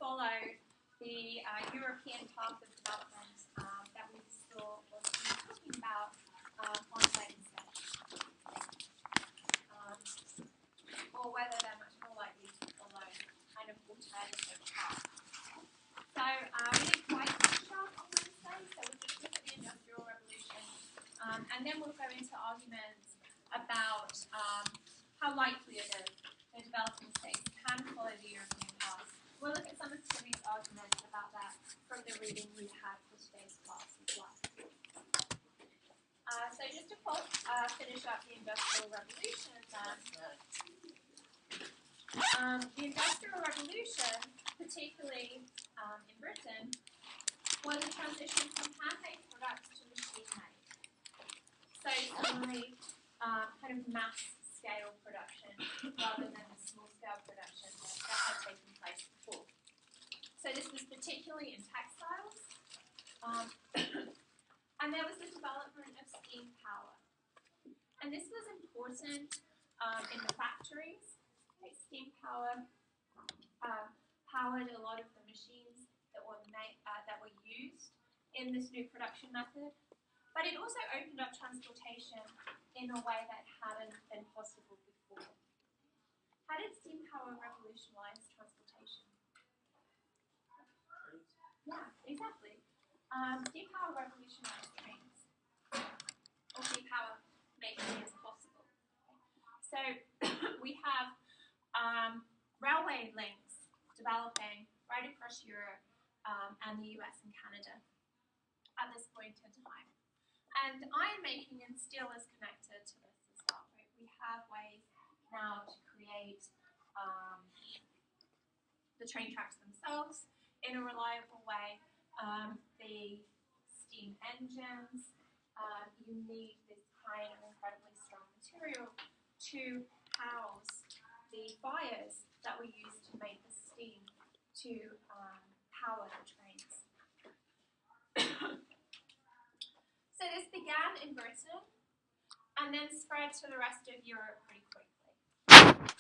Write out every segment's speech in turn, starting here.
follow the European path of development that we saw or that we were talking about on Wednesday, or whether they're much more likely to follow kind of alternative paths. So we didn't quite finish up on Wednesday, so we'll just look at the Industrial Revolution, and then we'll go into arguments about how likely it is the developing states can follow the European path. We'll look at some of Timmy's arguments about that from the reading we had for today's class as well. So just to finish up the Industrial Revolution then, the Industrial Revolution, particularly in Britain, was a transition from hand-made products to machine-made. So suddenly, kind of mass-scale production rather than the small-scale production that had taken place before. So this was particularly in textiles, and there was the development of steam power. And this was important in the factories. Okay, steam power powered a lot of the machines that were used in this new production method. But it also opened up transportation in a way that hadn't been possible before. How did steam power revolutionize transportation? Yeah, exactly. Steam power revolutionized trains. Or steam power made trains possible. So we have railway links developing right across Europe and the US and Canada at this point in time. And iron making and steel is connected to this as well. Right? We have ways now to create the train tracks themselves in a reliable way. The steam engines, you need this kind of incredibly strong material to house the fires that were used to make the steam to power the trains. So this began in Britain and then spread to the rest of Europe pretty quickly.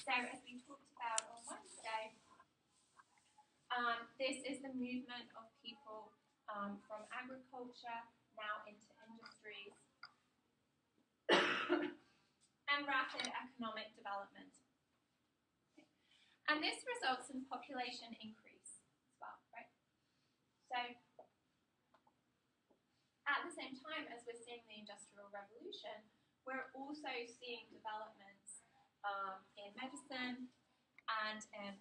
So as we talked about on Wednesday, this is the movement of people from agriculture now into industries and rapid economic development. And this results in population increase as well, right? So at the same time as we're seeing the Industrial Revolution, we're also seeing developments in medicine and in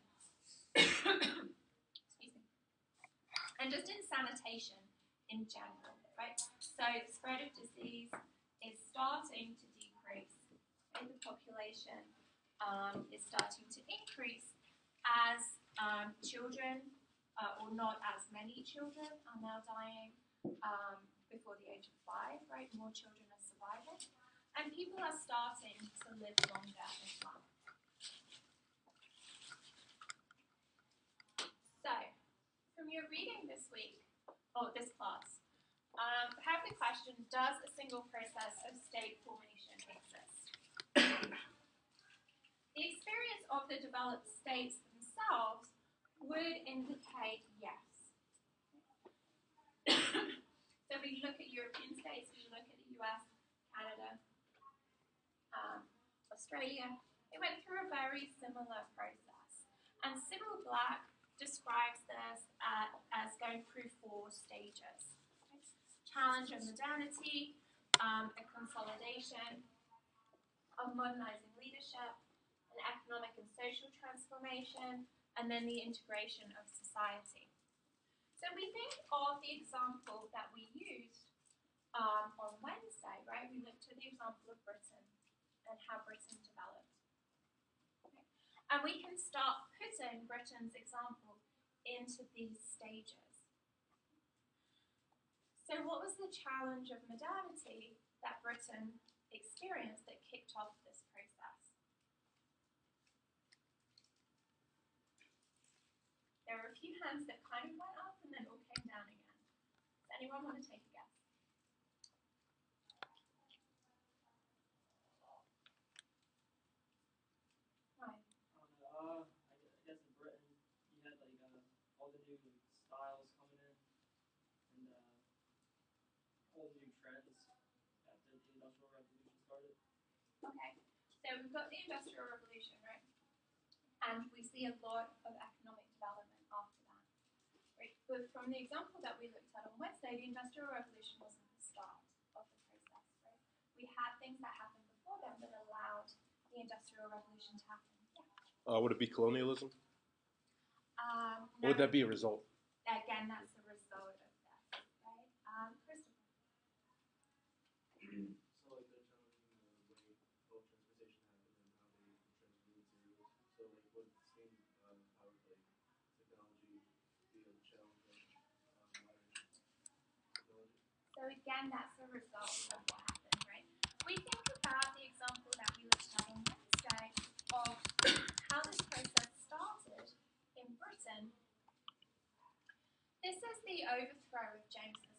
excuse me, and just in sanitation in general, right? So the spread of disease is starting to decrease, and the population is starting to increase as children, or not as many children, are now dying before the age of 5, right? More children are surviving, and people are starting to live longer as well. So, from your reading this week, or this class, I have the question, does a single process of state formation exist? The experience of the developed states themselves would indicate yes. So we look at European states, we look at the US, Canada, Australia, they went through a very similar process. And Sybil Black describes this as going through 4 stages. Challenge of modernity, a consolidation, of modernizing leadership, an economic and social transformation, and then the integration of society. So we think of the example that we used on Wednesday, right? We looked at the example of Britain and how Britain developed. Okay. And we can start putting Britain's example into these stages. So what was the challenge of modernity that Britain experienced that kicked off this process? There were a few hands that kind of went up and then all came down again. Does anyone want to take a guess? I guess in Britain, you had like all the new styles coming in and whole new trends after the Industrial Revolution started. Okay, so we've got the Industrial Revolution, right? And we see a lot of economic development after that. Right? But from the example that we looked at on Wednesday, the Industrial Revolution wasn't the start of the process, right? We had things that happened before them that allowed the Industrial Revolution to happen. Yeah. Would it be colonialism? No, Or would that be a result? Again, that's a result of that, right? Christopher. So like they're challenging the way boat transportation happened and how they transferred materials. So like what seemed how would like technology be a challenge of modern technology? So again, that's a result of what happened, right? We think about the example that we looked at on Wednesday of how this process started in Britain. This is the overthrow of James II.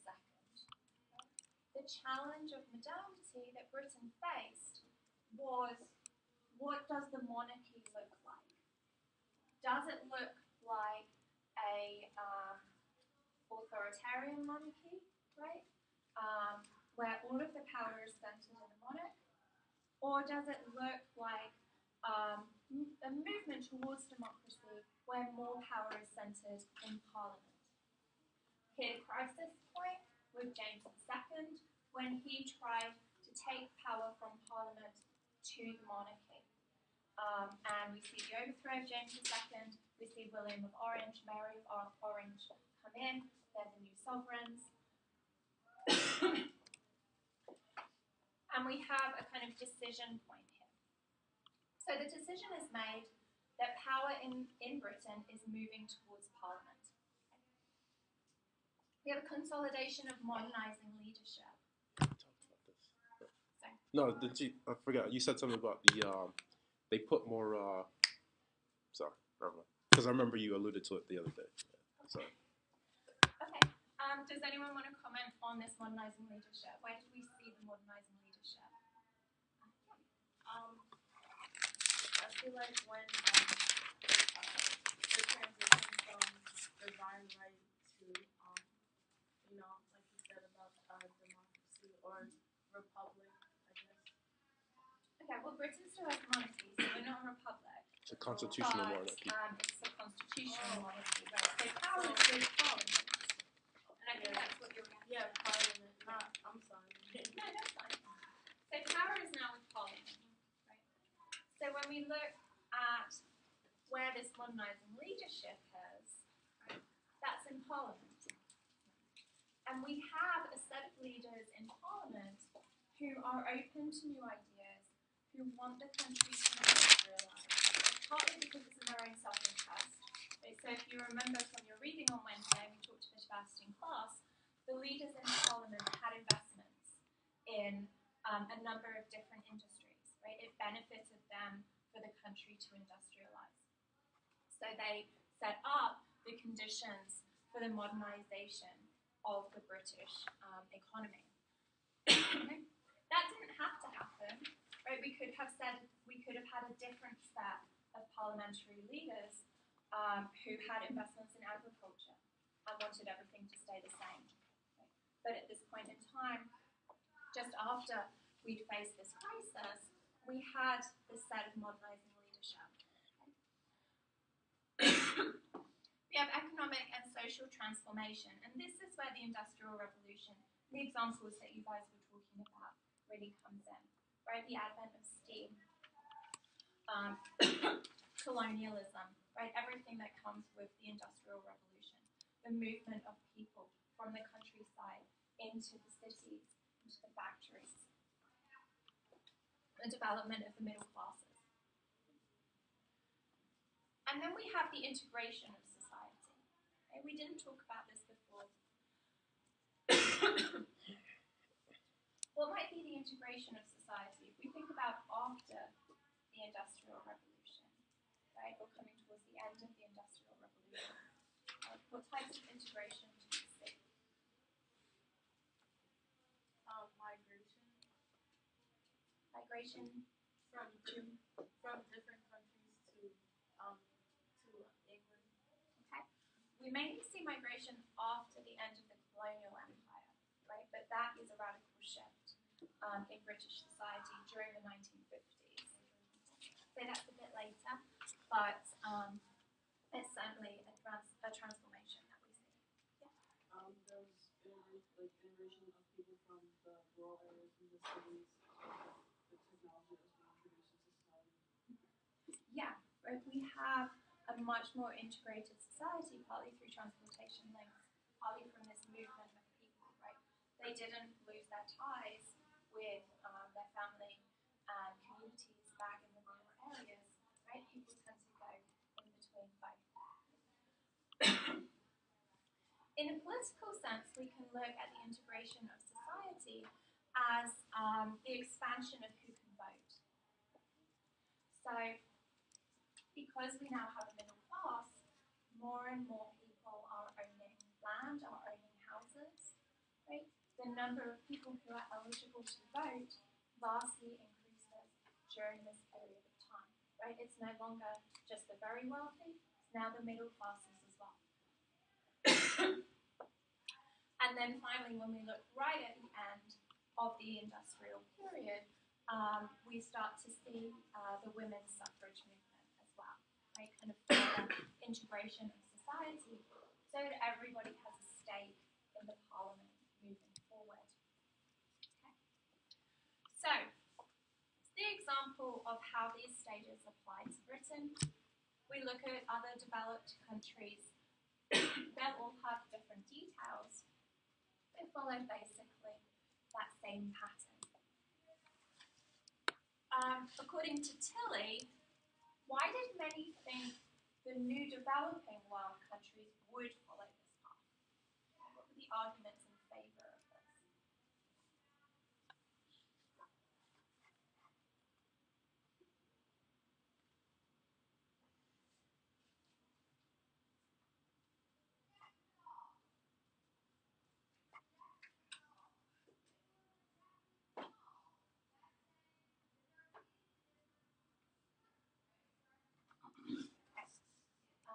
The challenge of modernity that Britain faced was, what does the monarchy look like? Does it look like a authoritarian monarchy, right? Where all of the power is centered in the monarch? Or does it look like a movement towards democracy where more power is centered in Parliament? Hit a crisis point with James II when he tried to take power from Parliament to the monarchy. And we see the overthrow of James II, we see William of Orange, Mary of Orange come in, they're the new sovereigns. And we have a kind of decision point here. So the decision is made that power in Britain is moving towards Parliament. We have a consolidation of modernizing leadership. Talked about this. Sorry. No, I forgot. You said something about the they put more. Sorry, because I remember you alluded to it the other day. Yeah, sorry. Okay. Does anyone want to comment on this modernizing leadership? Where did we see the modernizing leadership? I feel like when the transition from divine right to like you said about democracy or republic, I guess. Okay, well, Britain still has monarchy, so we're not a republic. It's a constitutional But, monarchy. it's a constitutional monarchy, right? So power is with Parliament. And I think that's what you're getting. Yeah, Parliament. I'm sorry. No, that's fine. So power is now with Parliament, right? So when we look at where this modernizing leadership is, right, that's in Parliament. And we have a set of leaders in Parliament who are open to new ideas, who want the country to industrialise, partly because it's in their own self-interest. Okay, so if you remember from your reading on Wednesday, we talked a bit about it in class, the leaders in Parliament had investments in a number of different industries, right? It benefited them for the country to industrialise. So they set up the conditions for the modernisation of the British economy. That didn't have to happen, right? We could have had a different set of parliamentary leaders who had investments in agriculture and wanted everything to stay the same. Right? But at this point in time, just after we'd faced this crisis, we had this set of modernising leadership. We have economic and social transformation, and this is where the Industrial Revolution, the examples that you guys were talking about, really comes in, right? The advent of steam, colonialism, right? Everything that comes with the Industrial Revolution, the movement of people from the countryside into the cities, into the factories, the development of the middle classes. And then we have the integration of society. Okay? We didn't talk about this before. What might be the integration of society? If we think about after the Industrial Revolution, right, or coming towards the end of the Industrial Revolution, what types of integration do you see? Migration from different countries to England. Okay. We mainly migration after the end of the colonial empire, right? But that is a radical shift in British society during the 1950s. So that's a bit later, but it's certainly a transformation that we see. There was immigration of people from the rural areas in the cities, the technology that was being introduced into society. Yeah, right. We have a much more integrated society, partly through transportation links, partly from this movement of people, right? They didn't lose their ties with their family and communities back in the rural areas, right? People tend to go in between both. In a political sense, we can look at the integration of society as the expansion of who can vote. So, because we now have a middle class, more and more people are owning land, are owning houses, right? The number of people who are eligible to vote vastly increases during this period of time, right? It's no longer just the very wealthy, it's now the middle classes as well. And then finally, when we look right at the end of the industrial period, we start to see the women's suffrage movement as well, right? Kind of further integration of society so that everybody has a stake in the parliament moving forward. Okay. So, the example of how these stages apply to Britain, we look at other developed countries that all have different details. They follow basically that same pattern. According to Tilley, why did many think the new developing world countries would follow this path? What were the arguments in favor of this?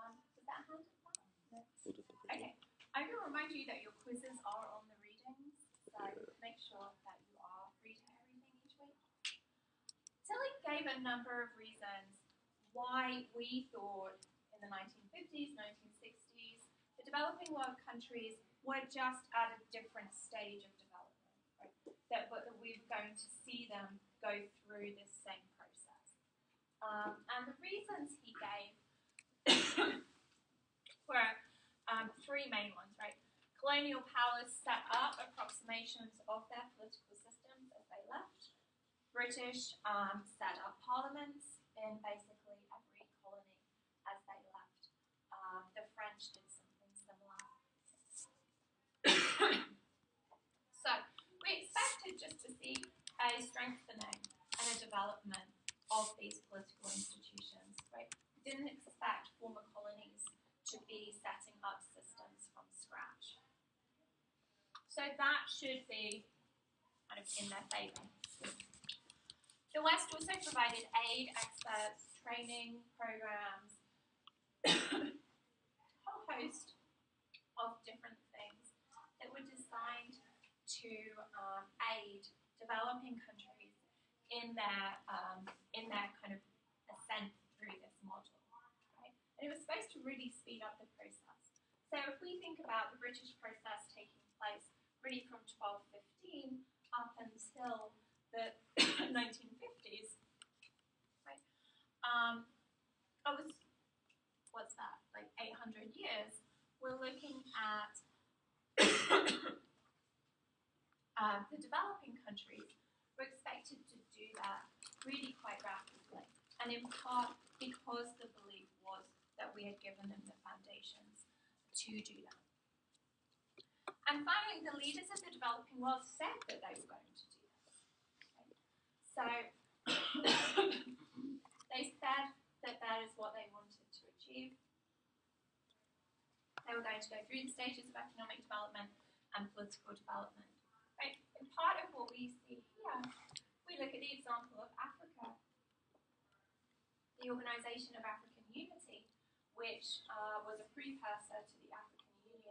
Does that hand it back? No. Okay. I'm going to remind you that your quizzes are on the readings, so make sure that you are reading everything each week. Tilley gave a number of reasons why we thought in the 1950s, 1960s, the developing world countries were just at a different stage of development, right? That we were going to see them go through this same process. And the reasons he gave were three main ones, right? Colonial powers set up approximations of their political systems as they left. British set up parliaments in basically every colony as they left. The French did something similar. So we expected just to see a strengthening and a development of these political institutions, right? We didn't expect former colonies to be setting up systems from scratch. So that should be kind of in their favour. The West also provided aid, experts, training programs, a whole host of different things that were designed to aid developing countries in their kind of ascent through this model, right? And it was supposed to really speed up the process. So if we think about the British process taking place really from 1215 up until the 1950s, right? What's that? Like 800 years. We're looking at the developing countries were expected to do that really quite rapidly, and in part because the belief was that we had given them the foundations to do that. And finally, the leaders of the developing world said that they were going to do this. Okay? So they said that that is what they wanted to achieve. They were going to go through the stages of economic development and political development. Right? And part of what we see here, we look at the example of Africa, the Organization of African Unity, which was a precursor to the African Union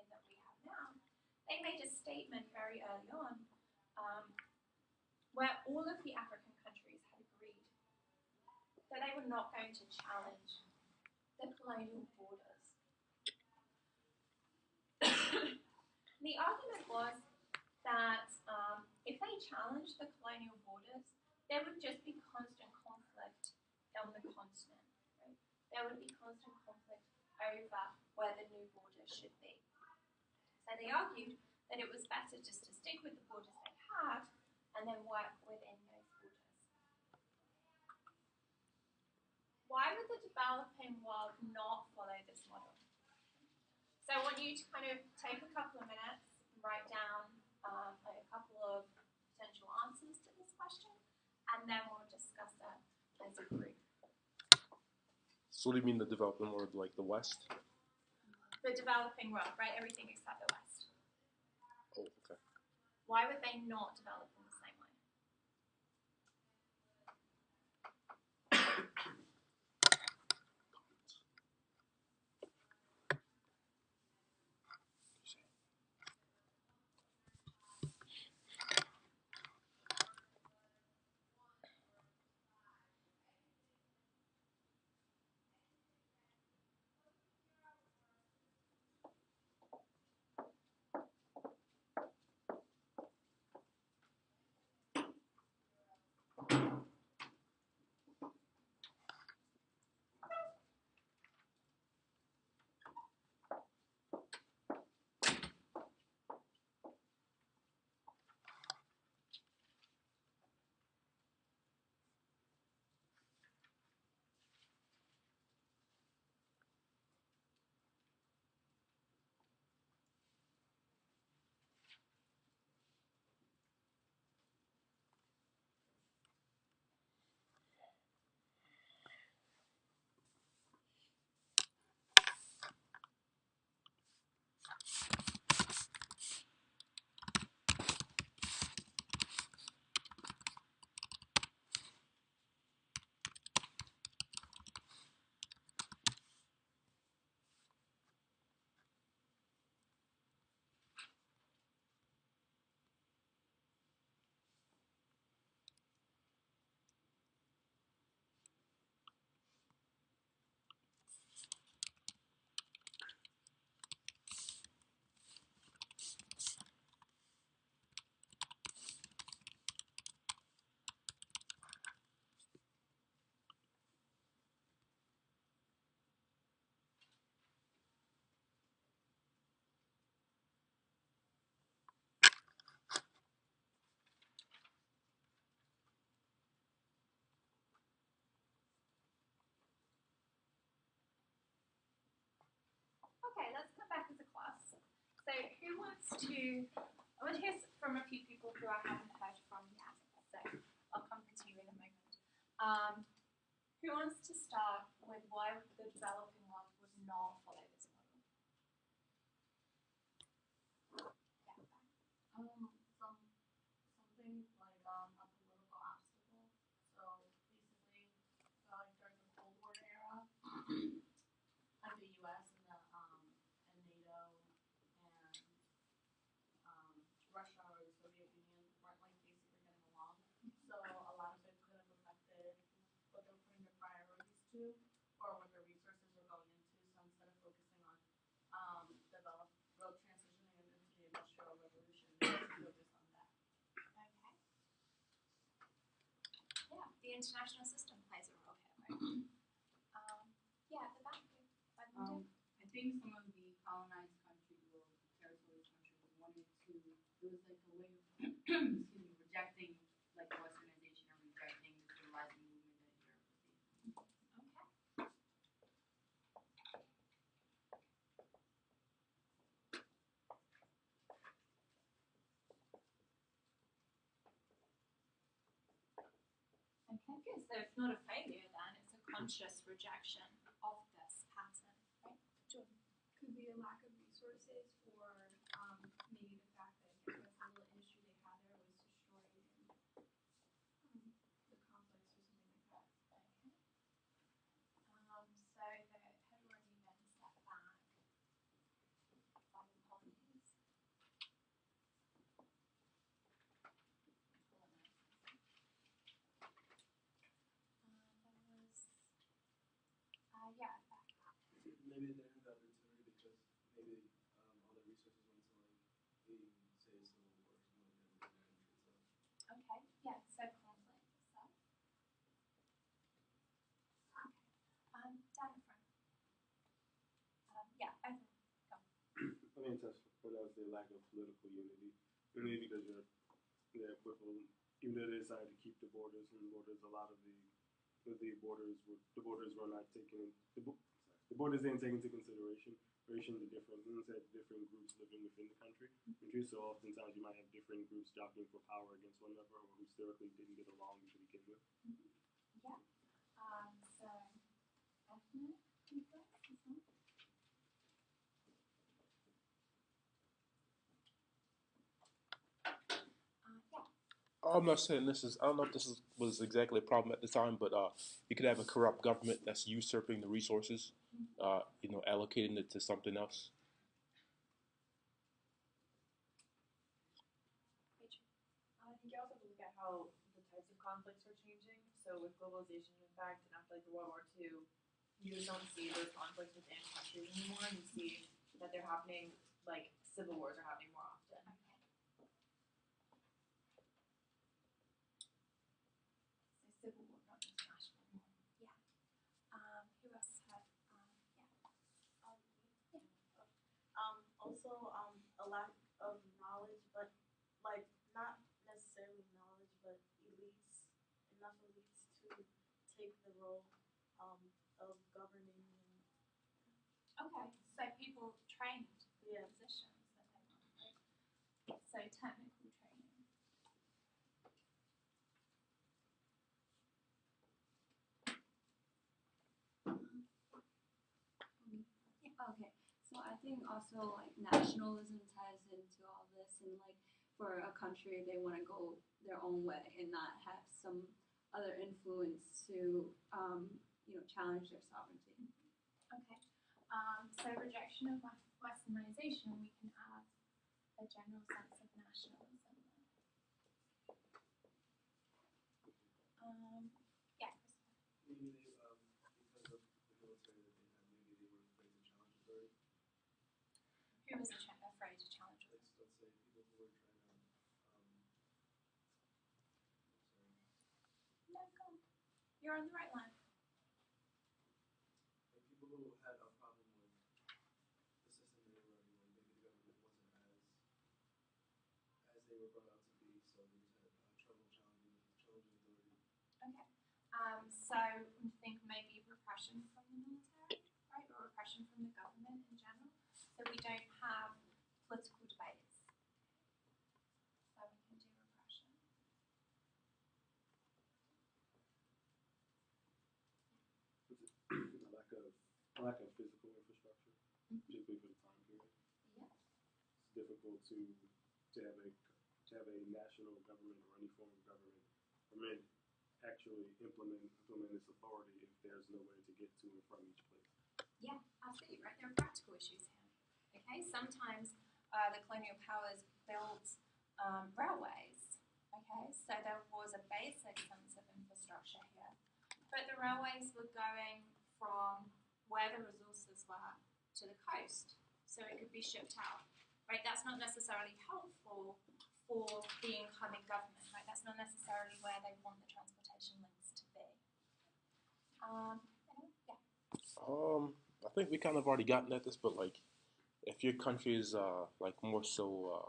down, they made a statement very early on where all of the African countries had agreed that they were not going to challenge the colonial borders. The argument was that if they challenged the colonial borders, there would just be constant conflict on the continent. Right? There would be constant conflict over where the new borders should be. So they argued that it was better just to stick with the borders they had and then work within those borders. Why would the developing world not follow this model? So I want you to kind of take a couple of minutes and write down a couple of potential answers to this question, and then we'll discuss it as a group. So what do you mean the developing world, like the West? The developing world, right? Everything except the West. Oh, okay. Why would they not develop in the same way? Okay, let's come back as a class. So who wants to, I want to hear from a few people who I haven't heard from yet. So I'll come to you in a moment. Who wants to start with why the developing world would not follow this model? Yeah. Something like a political obstacle. So basically, like during the Cold War era, like the U.S. and NATO and Russia or the Soviet Union weren't like basically getting along. So a lot of it could have affected what they were putting their priorities to or what their resources were going into. So instead of focusing on transitioning into the Industrial Revolution, they focused on that. Okay. Yeah, the international system plays a role here, right? Yeah, at the back. I think some of the colonized countries or territory countries wanted to, it was like a way of excuse me, rejecting like westernization or rejecting the civilizing movement that Europe was taking. Okay. Okay, good. So it's not a failure then, it's a conscious rejection of this pattern, right? Jordan. Could be a lack of resources, or maybe the fact that I guess the little industry they had there was destroyed in the conflicts or something like that. Okay. So the had already been set back by the colonies. in, say, a civil war or something like that, where the dynamic is up. Okay, yeah, so conflict itself. Down the front. Yeah, over. Go. I mean, that's what I would say, lack of political unity. Unity because even though they decided to keep the borders a lot of the borders were not taken the borders didn't take into consideration the different groups living within the country. So oftentimes you might have different groups jockeying for power against one another, or who historically didn't get along to begin with. Yeah. So ethnic conflict as well. Yeah. I'm not saying this is. I don't know if was exactly a problem at the time, but you could have a corrupt government that's usurping the resources, allocating it to something else. I think you also have to look at how the types of conflicts are changing. So with globalization, in fact, and after like the World War II, you just don't see those conflicts within countries anymore. You see that they're happening, like civil wars are happening more often. So civil war, not international war. Yeah. Who else had? Also, a lack of knowledge, but like not necessarily knowledge, but enough elites to take the role of governing and Okay, so people trained for yeah. positions that they want. So technical training. Okay, so I think also like nationalism ties into all this, and like for a country they want to go their own way and not have some other influence to challenge their sovereignty. Okay. So rejection of westernization, we can add a general sense of nationalism. Yeah. Maybe they, because of the military that they had, maybe they were afraid to challenge authority. Who was afraid to challenge it? Let's say people who were trying to, No, go on. You're on the right line. like people who had a problem with the system they were running, like maybe the government wasn't as they were brought out to be, so they just had trouble challenging authority. Okay. So we think maybe repression from the military, right, or repression from the government in general. So we don't have political debates. So we can do repression. A lack of physical infrastructure, particularly for the time period. Yeah. It's difficult to have a national government or any form of government actually implement its authority if there's no way to get to and from each place. Yeah, absolutely right. There are practical issues here. Okay, sometimes the colonial powers built railways. Okay, so there was a basic sense of infrastructure here, but the railways were going from where the resources were to the coast, so it could be shipped out. Right, that's not necessarily helpful for the incoming government. Right, that's not necessarily where they want the transportation links to be. Yeah. I think we kind of already gotten at this, but like, if your country is like more so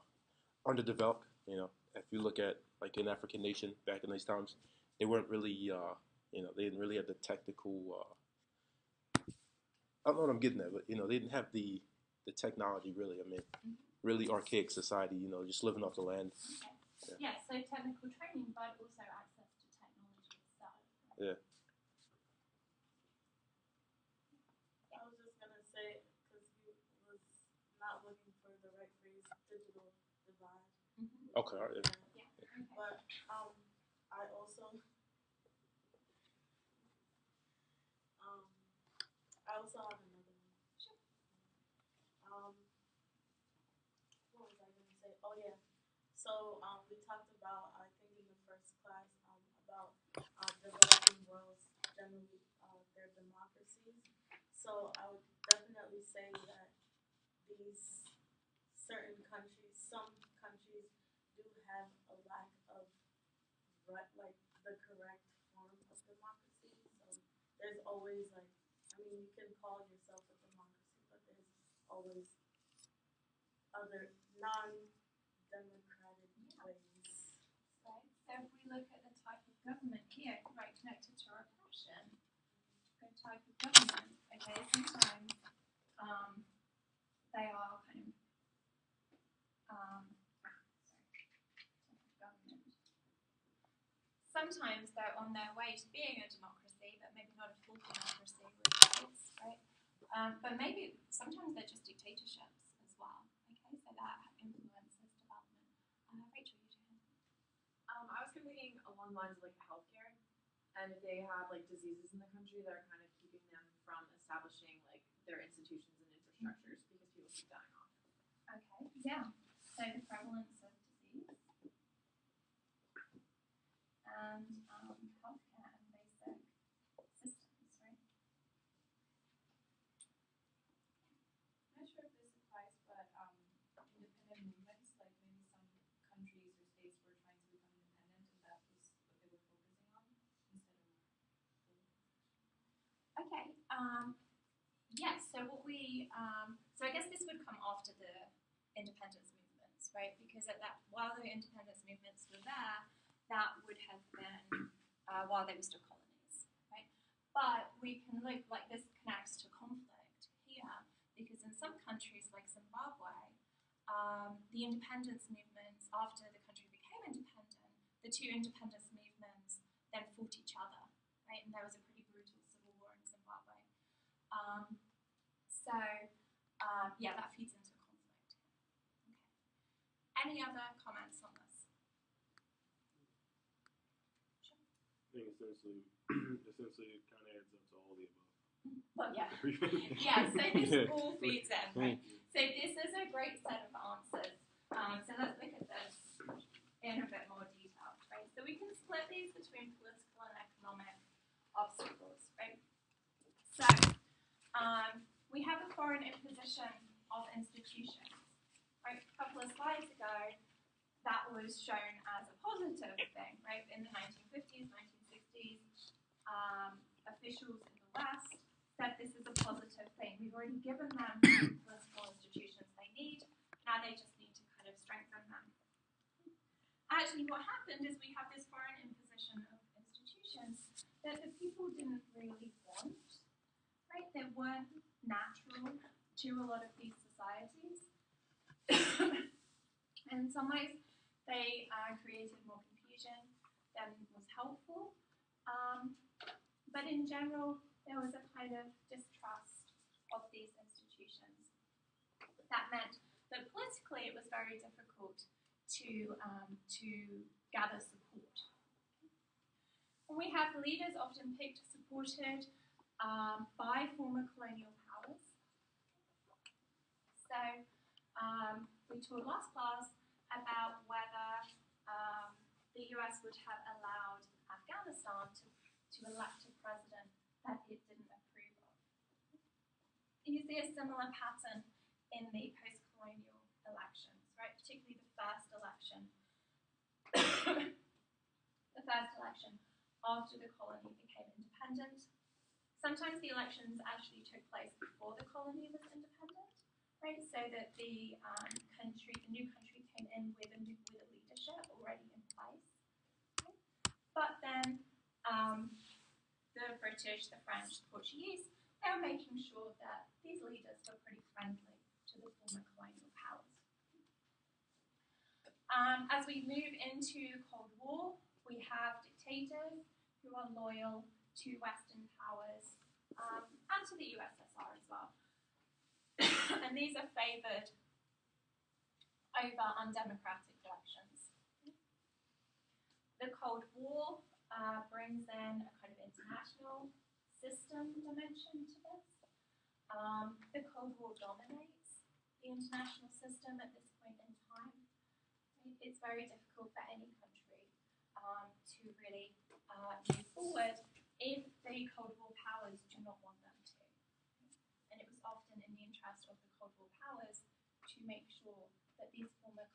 underdeveloped, if you look at like an African nation back in these times, they weren't really, they didn't really have the technical. I don't know what I'm getting at, but they didn't have the technology really. I mean, really archaic society. Just living off the land. Okay. Yeah. So technical training, but also access to technology itself. Yeah. I was just gonna say because he was not looking for the right phrase, digital divide. Okay. All right. Yeah. Okay. But I also have another one. Sure. What was I gonna say? Oh yeah. So we talked about I think in the first class about developing worlds generally their democracies. So I would definitely say that these certain countries some countries do have a lack of like the correct form of democracy. So there's always like, I mean, you can call yourself a democracy, but there's always other non-democratic ways. Right. So if we look at the type of government here, right, connected to our oppression, the type of government, okay, sometimes they are kind of government. Sometimes they're on their way to being a democracy, but maybe not a full democracy with rights, right? But maybe sometimes they're just dictatorships as well. Okay, so that influences development. Rachel, you do. I was kind of thinking along the lines of like healthcare, and if they have like diseases in the country that are kind of keeping them from establishing like their institutions and infrastructures because people keep dying off. Okay, yeah. So the prevalence of disease and healthcare and basic systems, right? I'm not sure if this applies, but independent movements, like maybe some countries or states were trying to become independent, and that was what they were focusing on instead of. Okay. Yes. So what we so I guess this would come after the independence movements, right? Because while the independence movements were there, that would have been while they were still colonies, right? But we can look like this connects to conflict here, because in some countries like Zimbabwe, the independence movements after the country became independent, the two independence movements then fought each other, right? And there was a pretty brutal civil war in Zimbabwe. Yeah, that feeds into conflict. Okay. Any other comments on this? Sure. I think essentially it kind of adds up to all the above. Well, yeah. Yeah, so this all feeds in, right? So this is a great set of answers. So let's look at this in a bit more detail, right? So we can split these between political and economic obstacles, right? So we have a foreign imposition of institutions, right? A couple of slides ago, that was shown as a positive thing, right? In the 1950s, 1960s, officials in the West said this is a positive thing. We've already given them the political institutions they need. Now they just need to kind of strengthen them. Actually, what happened is we have this foreign imposition of institutions that the people didn't really want, right? They weren't natural to a lot of these societies. And in some ways, they created more confusion than was helpful. But in general, there was a kind of distrust of these institutions. That meant that politically it was very difficult to gather support. And we have leaders often picked, supported by former colonial powers. So we talked last class about whether the US would have allowed Afghanistan to elect a president that it didn't approve of. You see a similar pattern in the post-colonial elections, right? Particularly the first election. The first election after the colony became independent. Sometimes the elections actually took place before the colony was independent, right? So that the new country came in with a leadership already in place. Okay? But then the British, the French, the Portuguese, they were making sure that these leaders were pretty friendly to the former colonial powers. As we move into Cold War, we have dictators who are loyal to Western powers and to the USSR as well. And these are favoured over undemocratic elections. The Cold War brings in a kind of international system dimension to this. The Cold War dominates the international system at this point in time. It's very difficult for any country to really move forward if the Cold War powers do not want them to. And it was often in the interest of the Cold War powers to make sure that these former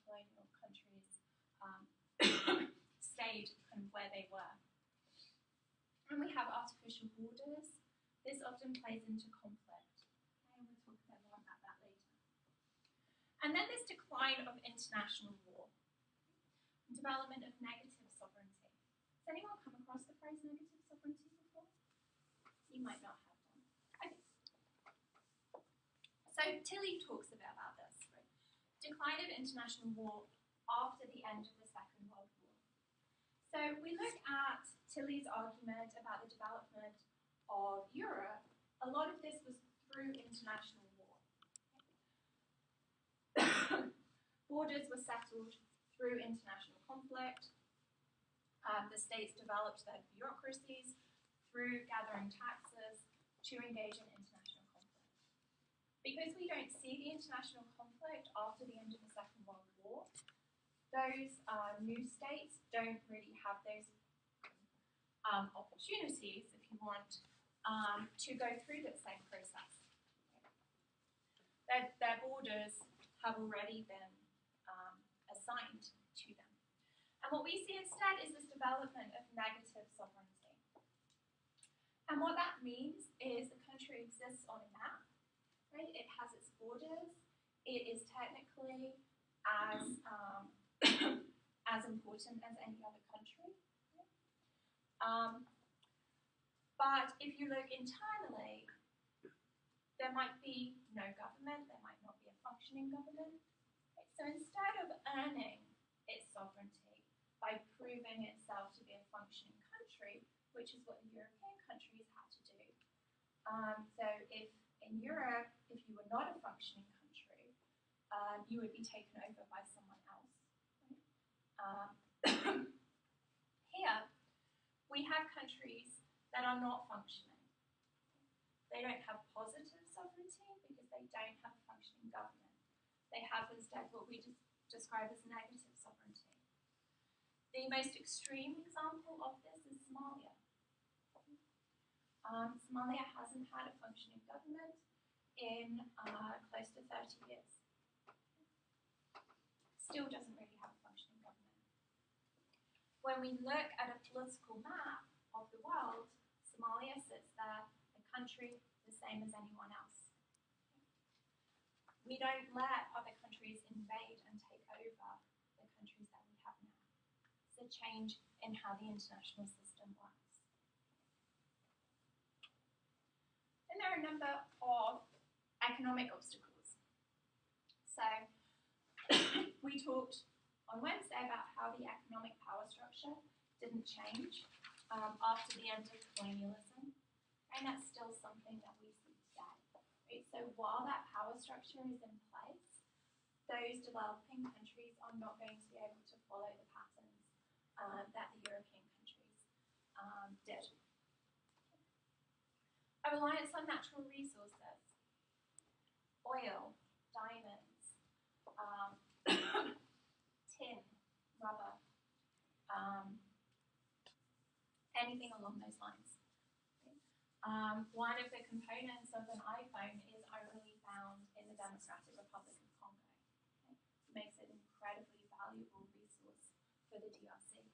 stayed kind of where they were. And we have artificial borders. This often plays into conflict. And we'll talk a bit more about that later. And then this decline of international law, development of negative sovereignty. Has anyone come across the phrase negative sovereignty before? You might not have done. Okay. So Tilly talks a bit about this. Right? Decline of international law after the end of the Second World War. So we look at Tilly's argument about the development of Europe. A lot of this was through international law. Borders were settled through international conflict. The states developed their bureaucracies through gathering taxes to engage in international conflict. Because we don't see the international conflict after the end of the Second World War, those new states don't really have those opportunities, if you want, to go through the same process. Their borders have already been assigned to them. And what we see instead is this development of negative sovereignty. And what that means is the country exists on a map, right? It has its borders. It is technically as as important as any other country. But if you look internally, there might be no government, there might not be a functioning government. Right? So instead of earning its sovereignty by proving itself to be a functioning country, which is what the European countries had to do. So if in Europe, if you were not a functioning country, you would be taken over by someone else. Right? Here, we have countries that are not functioning. They don't have positive sovereignty because they don't have a functioning government. They have instead what we describe as negative sovereignty. The most extreme example of this is Somalia. Somalia hasn't had a functioning government in close to 30 years. Still doesn't really have a functioning government. When we look at a political map of the world, Somalia sits there, a country the same as anyone else. We don't let other countries invade and take over the countries that we have now. It's a change in how the international system works. And there are a number of economic obstacles. So we talked on Wednesday about how the economic power structure didn't change after the end of colonialism, and that's still something that we see today. Right? So while that power structure is in place, those developing countries are not going to be able to follow the patterns that the European countries did. A reliance on natural resources, oil, diamonds, tin, rubber, anything along those lines. One of the components of an iPhone is only found in the Democratic Republic of Congo. Okay? Makes it an incredibly valuable resource for the DRC.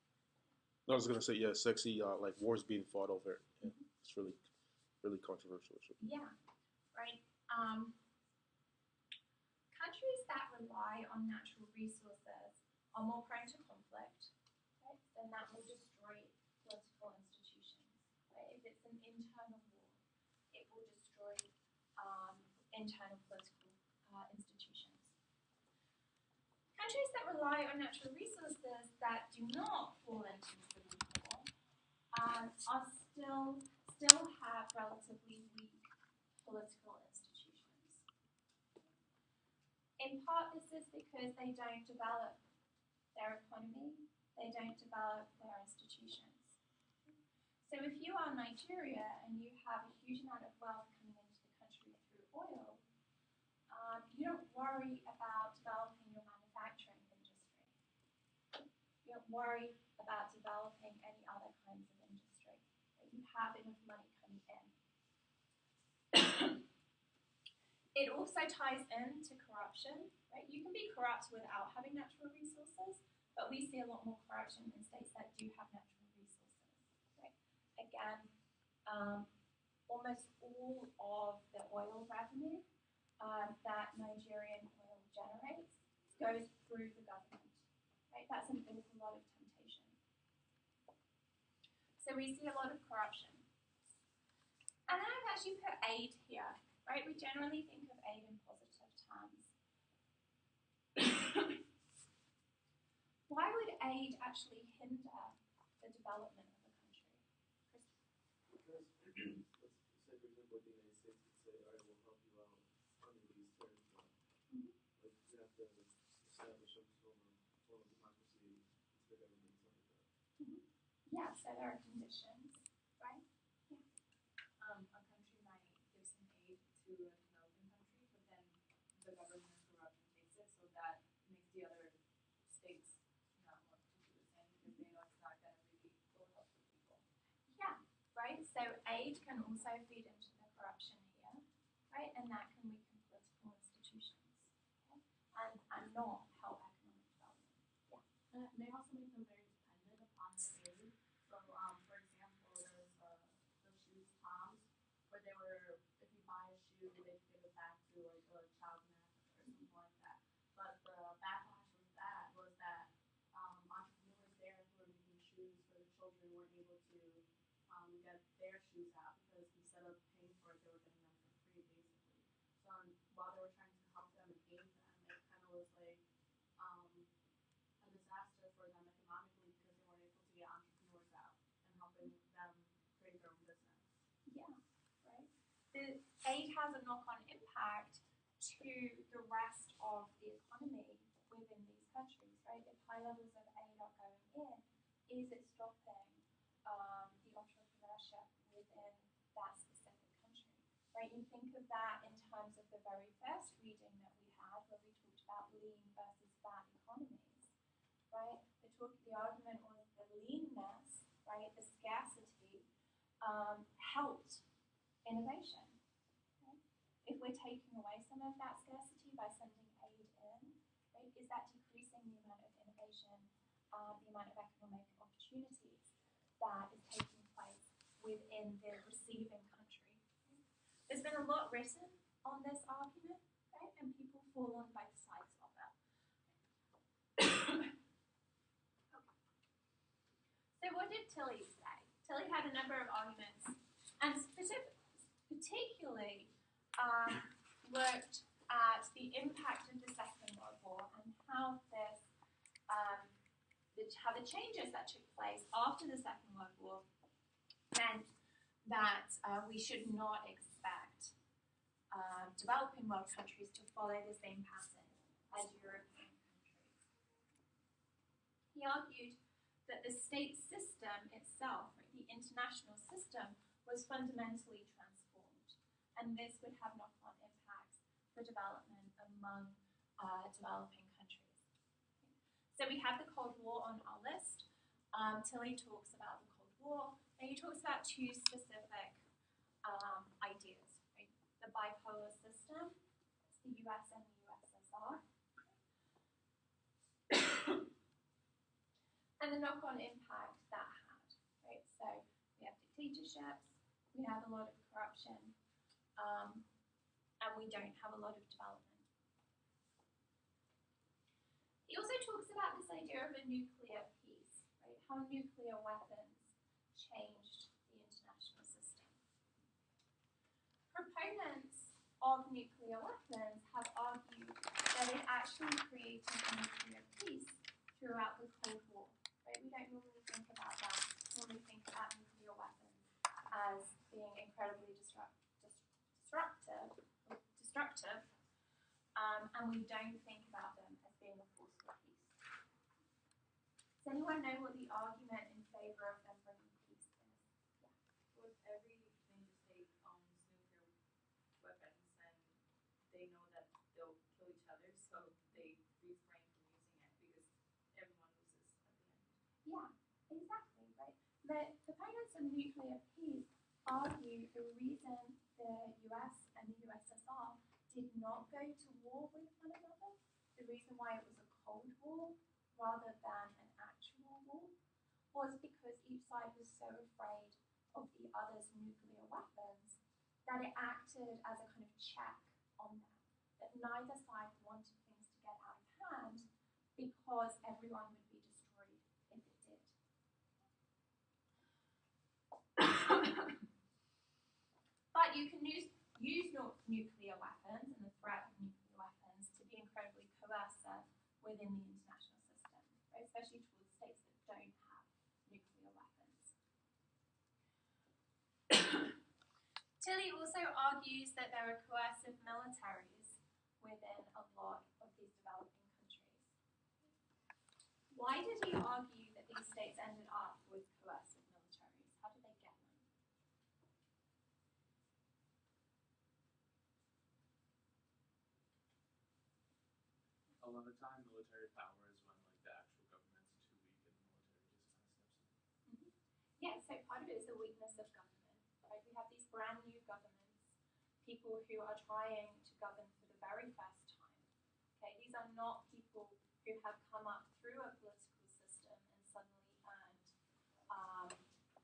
I was gonna say, yeah, sexy, like wars being fought over it. Yeah, it's really, really controversial issue. Yeah, right. Countries that rely on natural resources are more prone to conflict, right? Then that will destroy political institutions. Right? If it's an internal war, it will destroy internal political institutions. Countries that rely on natural resources that do not fall into civil war still have relatively weak political institutions. In part, this is because they don't develop their economy, they don't develop their institutions. So if you are Nigeria and you have a huge amount of wealth coming into the country through oil, you don't worry about developing your manufacturing industry. You don't worry about developing any other kinds of industry. You have enough money coming in. It also ties into corruption, right? You can be corrupt without having natural resources, but we see a lot more corruption in states that do have natural resources. Right? Again, almost all of the oil revenue that Nigerian oil generates goes through the government. Right? That's an awful lot of temptation. So we see a lot of corruption. And then I've actually put aid here. Right? We generally think of aid in positive terms. Why would aid actually hinder the development of a country? Because let's say, for example, the United States could say, all right, we'll help you out under these terms. Like you have to establish some form of democracy into the government, something like that. Yeah, so there are conditions, right? A country might give some aid to a developing country, but then the government is corrupt and takes it, so that makes the other states not want to do the same because they know it's not going to really go help the people. Yeah, right? So aid can also feed into the corruption here, right? And that can weaken political institutions, okay? And not help economic development. And it may also make them very dependent upon the aid. So, for example, there's the shoes Toms, where they were, if you buy a shoe, they could give it back to like a child in Africa or something like that. But the backlash with that was that entrepreneurs there who were making shoes for the children weren't able to get their shoes out because instead of paying for it, they were getting them for free, basically. So while they were trying to help them and aid them, it kind of was like a disaster for them economically because they weren't able to get entrepreneurs out and helping them create their own business. Yeah, right? The aid has a knock-on impact to the rest of the economy within these countries, right? If high levels of aid are going in, is it stopping the entrepreneurship within that specific country, right? You think of that in terms of the very first reading that we had where we talked about lean versus fat economies, right? The argument was the leanness, right, the scarcity, helped innovation. Okay? If we're taking away some of that scarcity by sending aid in, right, is that decreasing the amount of innovation, the amount of economic opportunities that is taking place within the receiving country? There's been a lot written on this argument, right, and people fall on both sides of it. Okay. So what did Tilly say? Tilly had a number of arguments, and particularly looked at the impact of the Second World War and how this, how the changes that took place after the Second World War meant that we should not expect developing world countries to follow the same pattern as European countries. He argued that the state system itself, right, the international system, was fundamentally transformed, and this would have knock-on impacts for development among developing countries. So we have the Cold War on our list. Tilly talks about the Cold War, and he talks about two specific ideas, right? The bipolar system, it's the US and the USSR, and the knock-on impact that had, right? So we have dictatorships, we have a lot of corruption, and we don't have a lot of development. He also talks about this idea of a nuclear peace, right? How nuclear weapons changed the international system. Proponents of nuclear weapons have argued that it actually created a nuclear peace throughout the Cold War, right? We don't normally think about that when we think about nuclear weapons as being incredibly destructive, and we don't think about them as being a force for peace. Does anyone know what the argument in favor of them bringing peace is? Yeah. Well, if every major state owns nuclear weapons, then they know that they'll kill each other, so they refrain from using it because everyone loses at the end. Yeah, exactly, right? The proponents of nuclear peace argue the reason the US and the USSR did not go to war with one another, the reason why it was a Cold War rather than an actual war was because each side was so afraid of the other's nuclear weapons that it acted as a kind of check on them. That neither side wanted things to get out of hand because everyone would be destroyed if it did. But you can use nuclear weapons and the threat of nuclear weapons to be incredibly coercive within the international system, right? Especially towards states that don't have nuclear weapons. Tilly also argues that there are coercive militaries within a lot of these developing countries. Why did he argue that these states ended up with coercive militaries? How did they get them? A lot of time, military power is when like the actual government's too weak and the military just kind of steps in. Yeah, so part of it is the weakness of government, right? We have these brand new governments, people who are trying to govern for the very first time. Okay, these are not people who have come up through a political system and suddenly earned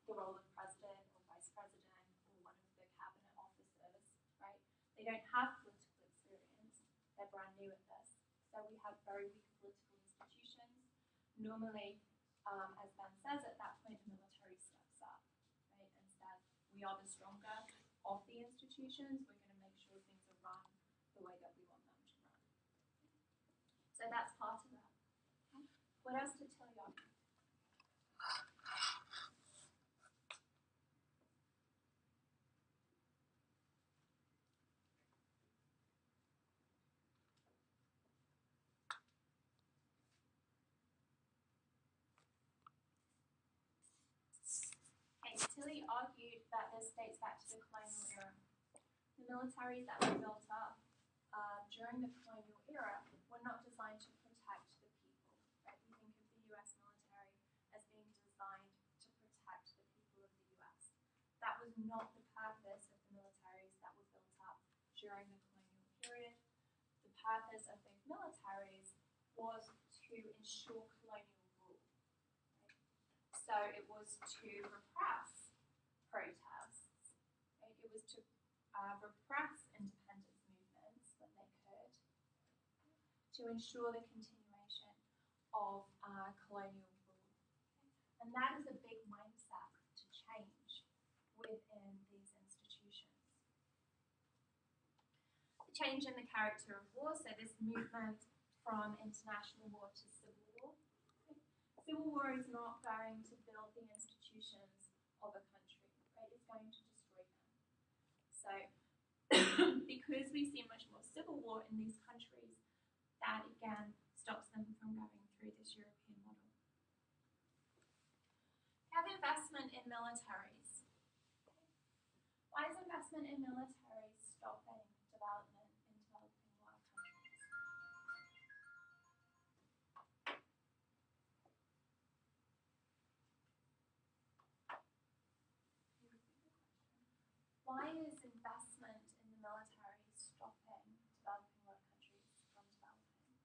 the role of president or vice president or one of the cabinet officers, right? They don't have political experience. They're brand new at this. So we have very weak political institutions. Normally, as Ben says, at that point the military steps up, right, and says, we are the stronger of the institutions, we're going to make sure things are run the way that we want them to run. So that's part of that. What else did Tilly argue? Tilly argued that this dates back to the colonial era. The militaries that were built up during the colonial era were not designed to protect the people. Right? We think of the US military as being designed to protect the people of the US. That was not the purpose of the militaries that were built up during the colonial period. The purpose of those militaries was to ensure colonial rule. Right? So it was to repress protests. Right? It was to repress independence movements when they could, to ensure the continuation of colonial rule. And that is a big mindset to change within these institutions. The change in the character of war, so this movement from international war to civil war. Civil war is not going to build the institutions of a country, right? It's going to destroy them. So, because we see much more civil war in these countries, that again stops them from going through this European model. We have investment in militaries. Why is investment in militaries stopping development in developing world countries? Why is investment in the military stopping developing world countries from developing?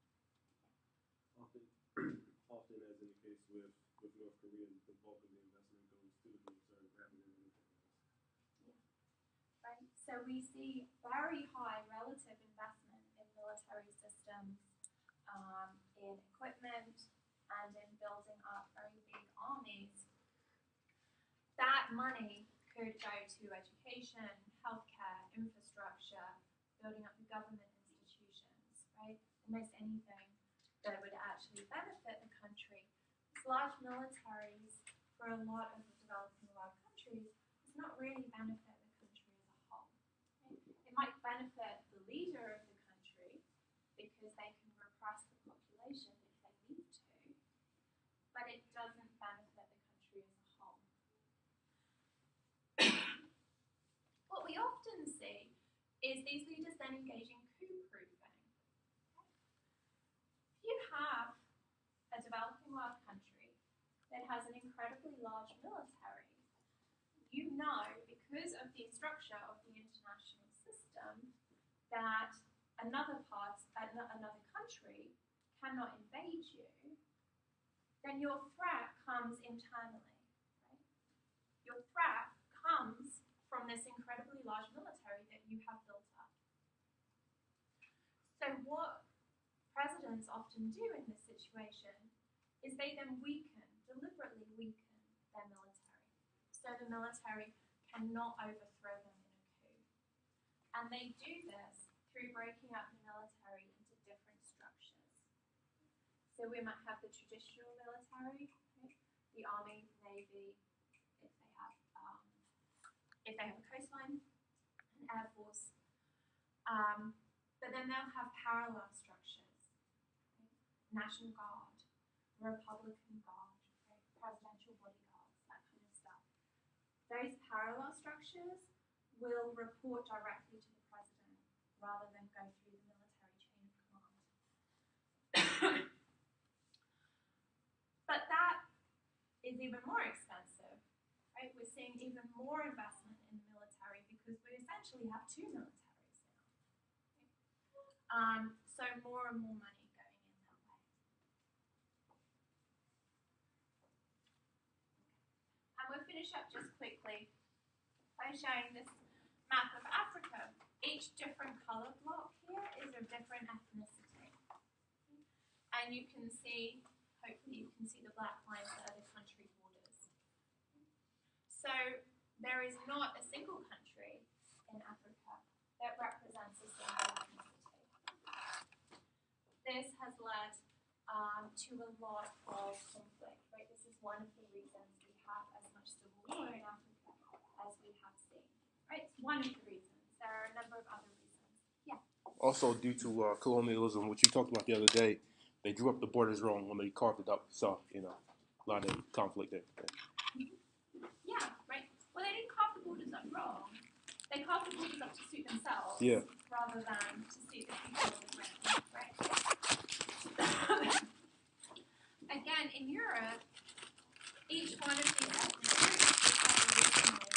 Often as in the case with North Korea, the bulk of the investment goes to the military rather than anything else. Yeah. Right. So we see very high relative investment in military systems, in equipment, and in building up very big armies. That money could go to education, healthcare, infrastructure, building up the government institutions, right? Almost anything that would actually benefit the country. These large militaries, for a lot of the developing world countries, does not really benefit the country as a whole. Right? It might benefit the leader of the country because they can repress the population if they need to, but it doesn't benefit the country as a whole. What we often see is these leaders then engaging coup proofing. If you have a developing world country that has an incredibly large military, you know, because of the structure of the international system, that another country cannot invade you then your threat comes internally. Right? Your threat comes from this incredibly large military that you have built up. So what presidents often do in this situation is they then deliberately weaken their military. So the military cannot overthrow them in a coup. And they do this through breaking up the military into different structures. So we might have the traditional military, right? The army, navy, if they have a coastline, an air force. But then they'll have parallel structures, right? National Guard, Republican Guard, right? Presidential bodyguards, that kind of stuff. Those parallel structures will report directly to the president rather than go through the military chain of command. But that is even more expensive, right? We're seeing even more investment in the military because we essentially have two militaries now. So more and more money going in that way. And we'll finish up just quickly by showing this map of Africa. Each different color block here is of different ethnicity. And you can see, hopefully you can see the black lines that are the country borders. So there is not a single country in Africa that represents a single ethnicity. This has led to a lot of conflict, right? This is one of the reasons we have as much civil war in Africa as we have seen, right? It's one of the reasons. There are a number of other reasons. Yeah. Also, due to colonialism, which you talked about the other day, they drew up the borders wrong when they carved it up. So, a lot of conflict there. Yeah, right. Well, they didn't carve the borders up wrong. They carved the borders up to suit themselves rather than to suit the people of the land, right? Again, in Europe, each one of these ethnic groups has originally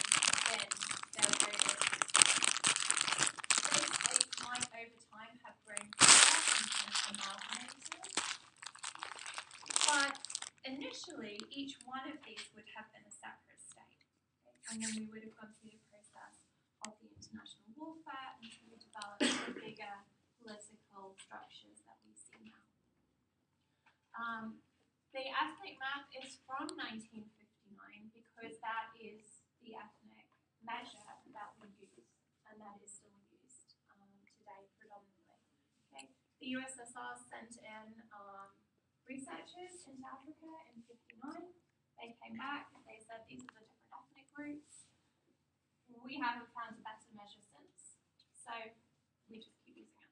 been delegated. Those states might over time have grown together and kind of amalgamated. But initially, each one of these would have been a separate state. Okay? And then we would have gone through the process of the international warfare until we developed the bigger political structures that we see now. The ethnic map is from 1959 because that is the ethnic measure that we use, and that is still used today predominantly. Okay? The USSR sent in researchers into Africa in 59. They came back, they said these are the different ethnic groups. We haven't found a better measure since, so we just keep using it.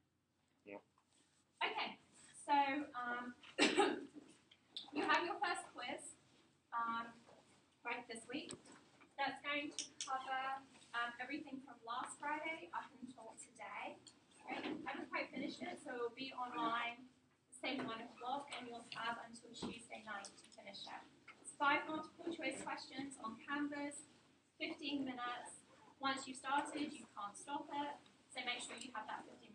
Yeah. Okay, so you have your first quiz right this week. That's going to cover everything from last Friday up until today. Right? I haven't quite finished it, so it will be online the same 1 o'clock, and you'll have until Tuesday night to finish it. It's 5 multiple choice questions on Canvas, 15 minutes. Once you've started, you can't stop it, so make sure you have that 15